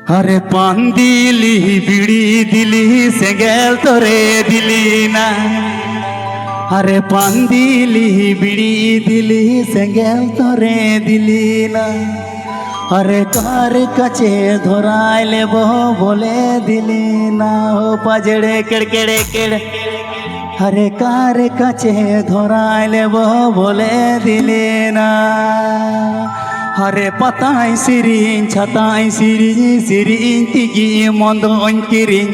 अरे पान दिली बिड़ी दिली सेंगेल तोरे दिली ना। अरे पान दिली बिड़ी दिली सेंगेल तोरे दिली ना। अरे कार कचे धोराय लेबो बोले दिली ना। हो पाजड़े केड़केड़े केड़ अरे कार कचे धोराय लेबो बोले दिली ना। अरे पताई सिरिन छताई सिरिन सिरिन तिगी मंदों किरिन।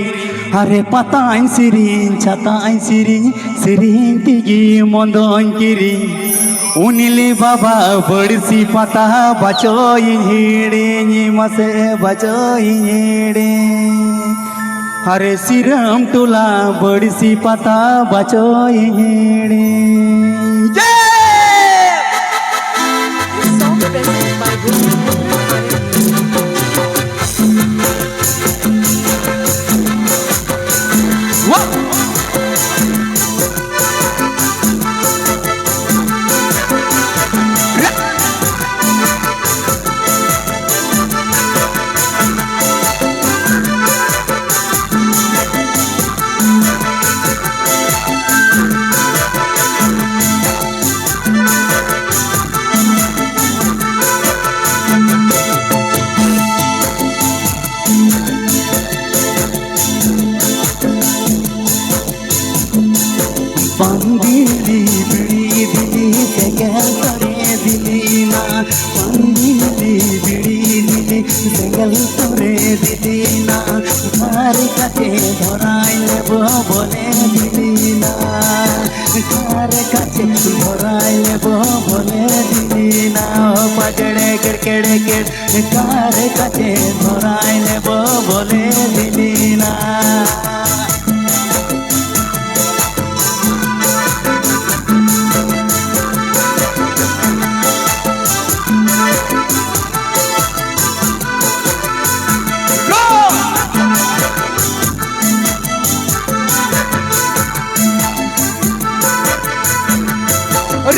अरे पताई सिरिन छताई सिरिन सिरिन तिगी मंदों किरिन। उनिली बाबा बड़सी पता बचोई हिड़े मसे बचोई हिड़े। अरे सिरम टुला बड़सी पता बचोई हिड़े। Presented by पंदिली बिड़ी दिली सेंगल तोरे दिली ना। पंदिली बिड़ी दिली सेंगल तोरे दिली ना। कार कचे धोराय लेबो बोले दिली ना। कार कचे धोराय लेबो बोले दिली ना। पजड़े केड़केड़े केड़ कार कचे धोराय लेबो बोले दिली ना।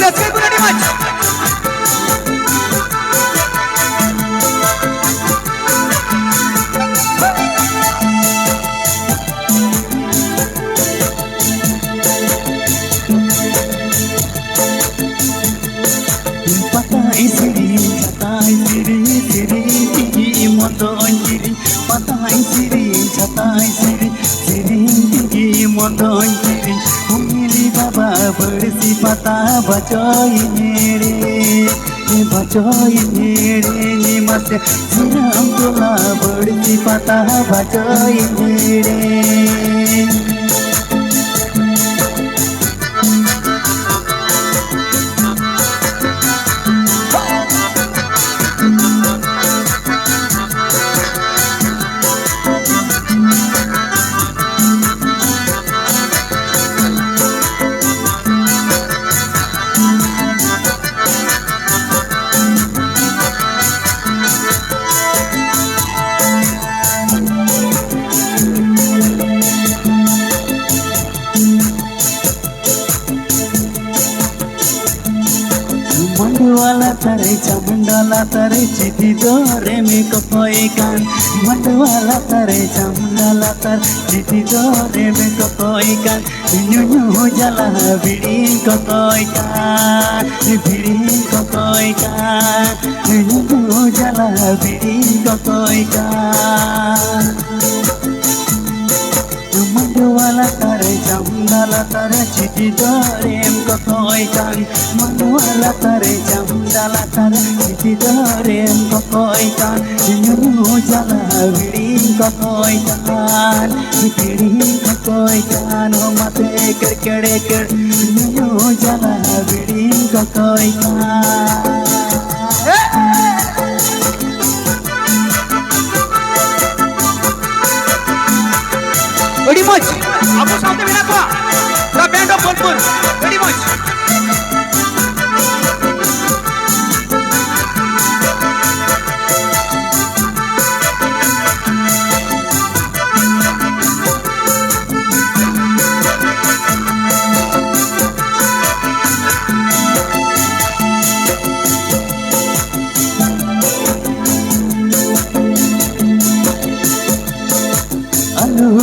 Let's go pretty much. पताई सिरी छताई सिरी सिरी तिगी मंदों किरिन। पताई सिरी छताई सिरी सिरी तिगी मंदों किरिन। उंगली बाबा बड़सी पता बचोई नेड़े मसे सिरम तुला बड़सी पता बचोई नेड़े। मंडवाला तारे चामुंडाला तारे चिठी जोरे में कोई कान। मंडवाला तारे चामुंडाला तारे चिठी जोरे में कोई कान। न्यू जला बिड़ी कोई कान बिड़ी कोई कान। न्यू जला बिड़ी कोई कान। मंडवाला तारे चामुंडाला तारे चिठी जोरे में कोई कान। मंडवाला तारे चामुंडाला तारे चिठी जोरे में कोई कान। न्यू जला बिड़ी कोई कान बिड़ी कोई कान। हो मते केड़केड़े केड़ न्यू जला बिड़ी कोई कान। Pretty much. Apo saute bina ko. The band of Bolpur. Pretty much.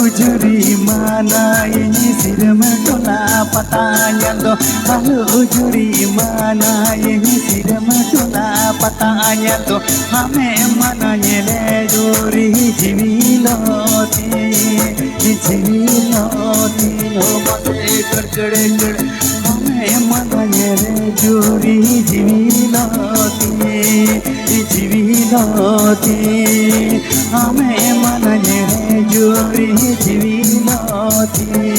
जुरी मानाई सिरम टोला पताया दो आलू जुरी मानाई सिरम टोला पताया दो हमें मनाए रे जुरी जीविलोती हो मते कड़कड़े कड़ हमें मनाए रे जुरी जीविलोती हमें मनाए रे जुरी जीविलोती